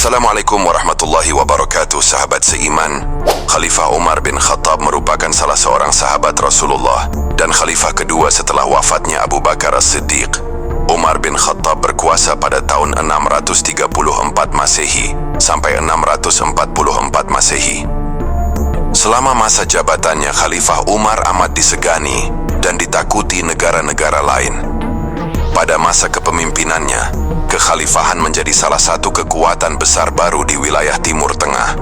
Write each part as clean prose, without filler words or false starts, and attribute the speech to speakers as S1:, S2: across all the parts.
S1: Assalamualaikum warahmatullahi wabarakatuh, sahabat seiman. Khalifah Umar bin Khattab merupakan salah seorang sahabat Rasulullah dan khalifah kedua setelah wafatnya Abu Bakar As-Siddiq. Umar bin Khattab berkuasa pada tahun 634 Masehi sampai 644 Masehi. Selama masa jabatannya, Khalifah Umar amat disegani dan ditakuti negara-negara lain. Pada masa kepemimpinannya, kekhalifahan menjadi salah satu kekuatan besar baru di wilayah Timur Tengah.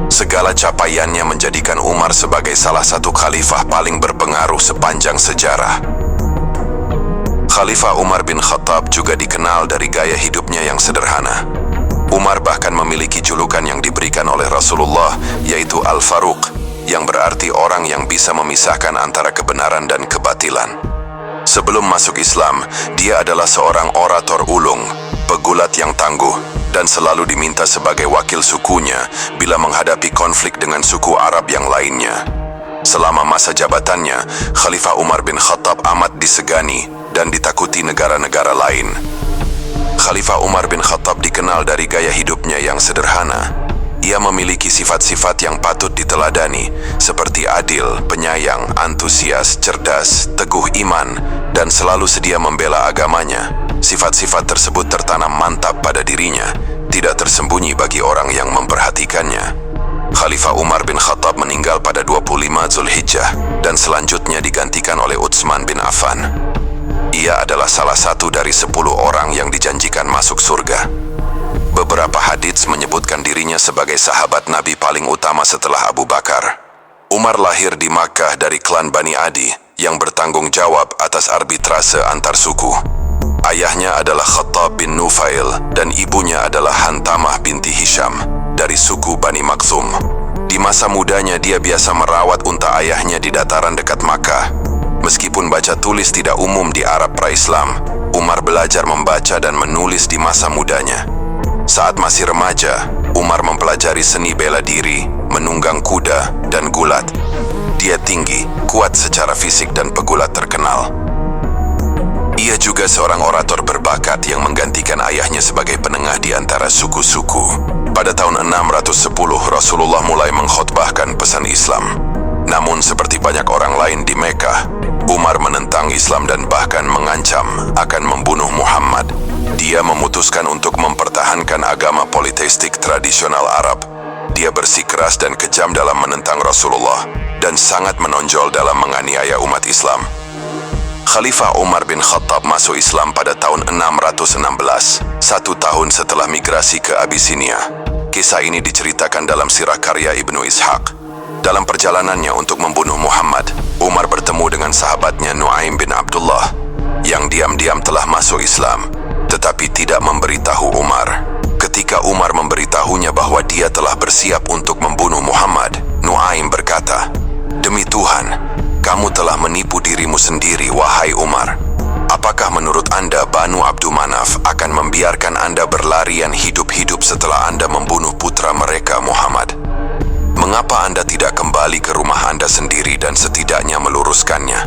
S1: Segala capaiannya menjadikan Umar sebagai salah satu khalifah paling berpengaruh sepanjang sejarah. Khalifah Umar bin Khattab juga dikenal dari gaya hidupnya yang sederhana. Umar bahkan memiliki julukan yang diberikan oleh Rasulullah, yaitu Al-Faruq, yang berarti orang yang bisa memisahkan antara kebenaran dan kebatilan. Sebelum masuk Islam, dia adalah seorang orator ulung, pegulat yang tangguh, dan selalu diminta sebagai wakil sukunya bila menghadapi konflik dengan suku Arab yang lainnya. Selama masa jabatannya, Khalifah Umar bin Khattab amat disegani dan ditakuti negara-negara lain. Khalifah Umar bin Khattab dikenal dari gaya hidupnya yang sederhana. Ia memiliki sifat-sifat yang patut diteladani, seperti adil, penyayang, antusias, cerdas, teguh iman, dan selalu sedia membela agamanya. Sifat-sifat tersebut tertanam mantap pada dirinya, tidak tersembunyi bagi orang yang memperhatikannya. Khalifah Umar bin Khattab meninggal pada 25 Zulhijjah dan selanjutnya digantikan oleh Utsman bin Affan. Ia adalah salah satu dari 10 orang yang dijanjikan masuk surga. Beberapa hadits menyebutkan dirinya sebagai sahabat Nabi paling utama setelah Abu Bakar. Umar lahir di Makkah dari klan Bani Adi yang bertanggung jawab atas arbitrase antar suku. Ayahnya adalah Khattab bin Nufail dan ibunya adalah Hantamah binti Hisham dari suku Bani Makhzum. Di masa mudanya dia biasa merawat unta ayahnya di dataran dekat Makkah. Meskipun baca tulis tidak umum di Arab pra-Islam, Umar belajar membaca dan menulis di masa mudanya. Saat masih remaja, Umar mempelajari seni bela diri, menunggang kuda, dan gulat. Dia tinggi, kuat secara fisik dan pegulat terkenal. Ia juga seorang orator berbakat yang menggantikan ayahnya sebagai penengah di antara suku-suku. Pada tahun 610, Rasulullah mulai mengkhotbahkan pesan Islam. Namun seperti banyak orang lain di Mekah, Umar menentang Islam dan bahkan mengancam akan membunuh Muhammad. Dia memutuskan untuk mempertahankan agama politeistik tradisional Arab. Dia bersikeras dan kejam dalam menentang Rasulullah dan sangat menonjol dalam menganiaya umat Islam. Khalifah Umar bin Khattab masuk Islam pada tahun 616, 1 tahun setelah migrasi ke Abyssinia. Kisah ini diceritakan dalam sirah karya Ibnu Ishaq. Dalam perjalanannya untuk membunuh Muhammad, Umar bertemu dengan sahabatnya Nuaim bin Abdullah yang diam-diam telah masuk Islam, tetapi tidak memberitahu Umar. Ketika Umar memberitahunya bahwa dia telah bersiap untuk membunuh Muhammad, Nuaim berkata, "Demi Tuhan, kamu telah menipu dirimu sendiri, wahai Umar. Apakah menurut Anda Banu Abdul Manaf akan membiarkan Anda berlarian hidup-hidup setelah Anda membunuh putra mereka Muhammad? Mengapa Anda tidak kembali ke rumah Anda sendiri dan setidaknya meluruskannya?"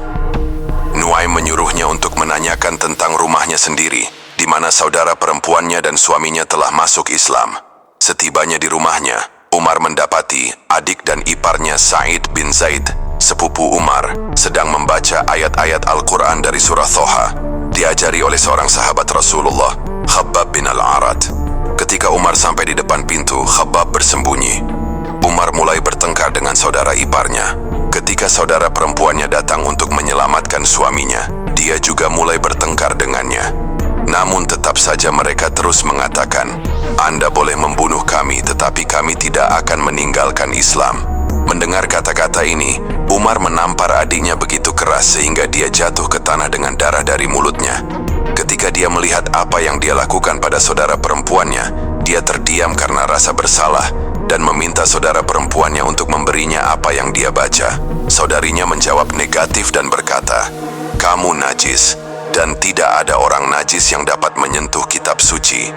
S1: Nuaim menyuruhnya untuk menanyakan tentang rumahnya sendiri, di mana saudara perempuannya dan suaminya telah masuk Islam. Setibanya di rumahnya, Umar mendapati adik dan iparnya Sa'id bin Zaid, sepupu Umar, sedang membaca ayat-ayat Al-Quran dari surah Thoha, diajari oleh seorang sahabat Rasulullah, Khabbab bin Al-Arat. Ketika Umar sampai di depan pintu, Khabbab bersembunyi. Umar mulai bertengkar dengan saudara iparnya. Ketika saudara perempuannya datang untuk menyelamatkan suaminya, dia juga mulai bertengkar dengannya. Namun tetap saja mereka terus mengatakan, "Anda boleh membunuh kami, tetapi kami tidak akan meninggalkan Islam." Mendengar kata-kata ini, Umar menampar adiknya begitu keras sehingga dia jatuh ke tanah dengan darah dari mulutnya. Ketika dia melihat apa yang dia lakukan pada saudara perempuannya, dia terdiam karena rasa bersalah dan meminta saudara perempuannya untuk memberinya apa yang dia baca. Saudarinya menjawab negatif dan berkata, "Kamu najis, dan tidak ada orang najis yang dapat menyentuh kitab suci."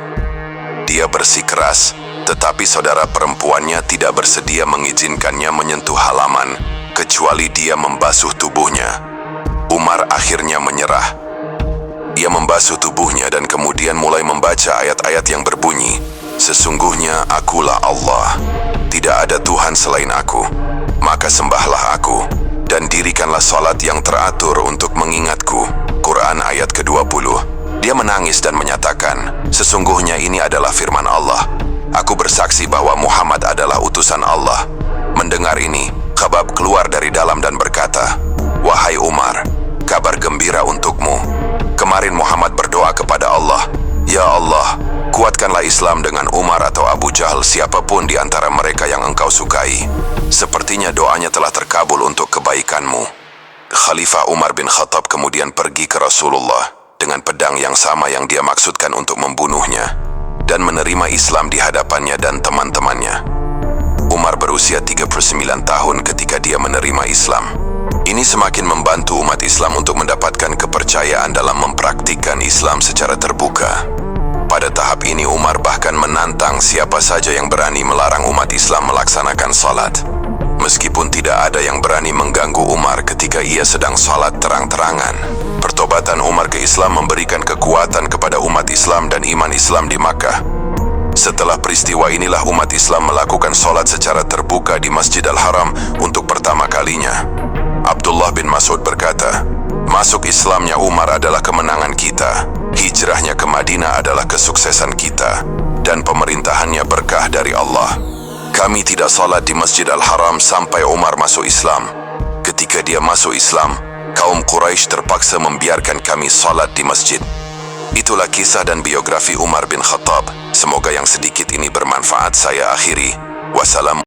S1: Dia bersikeras, tetapi saudara perempuannya tidak bersedia mengizinkannya menyentuh halaman, kecuali dia membasuh tubuhnya. Umar akhirnya menyerah. Ia membasuh tubuhnya dan kemudian mulai membaca ayat-ayat yang berbunyi, Sesungguhnya akulah Allah, tidak ada Tuhan selain aku. Maka sembahlah aku, dan dirikanlah salat yang teratur untuk mengingatku. Quran ayat ke-20. Dia menangis dan menyatakan, sesungguhnya ini adalah firman Allah. Aku bersaksi bahwa Muhammad adalah utusan Allah. Mendengar ini, Khabbab keluar dari dalam dan berkata, wahai Umar, kabar gembira untukmu. Kemarin Muhammad berdoa kepada Allah, ya Allah, kuatkanlah Islam dengan Umar atau Abu Jahal, siapapun di antara mereka yang engkau sukai. Sepertinya doanya telah terkabul untuk kebaikanmu. Khalifah Umar bin Khattab kemudian pergi ke Rasulullah dengan pedang yang sama yang dia maksudkan untuk membunuhnya, dan menerima Islam di hadapannya dan teman-temannya. Umar berusia 39 tahun ketika dia menerima Islam. Ini semakin membantu umat Islam untuk mendapatkan kepercayaan dalam mempraktikkan Islam secara terbuka. Pada tahap ini Umar bahkan menantang siapa saja yang berani melarang umat Islam melaksanakan salat. Meskipun tidak ada yang berani mengganggu Umar ketika ia sedang salat terang-terangan. Pertobatan Umar ke Islam memberikan kekuatan kepada umat Islam dan iman Islam di Makkah. Setelah peristiwa inilah umat Islam melakukan salat secara terbuka di Masjid Al-Haram untuk pertama kalinya. Abdullah bin Mas'ud berkata, masuk Islamnya Umar adalah kemenangan kita, hijrahnya ke Madinah adalah kesuksesan kita, dan pemerintahannya berkah dari Allah. Kami tidak salat di Masjid Al-Haram sampai Umar masuk Islam. Ketika dia masuk Islam, kaum Quraisy terpaksa membiarkan kami salat di masjid. Itulah kisah dan biografi Umar bin Khattab. Semoga yang sedikit ini bermanfaat. Saya akhiri. Wassalam.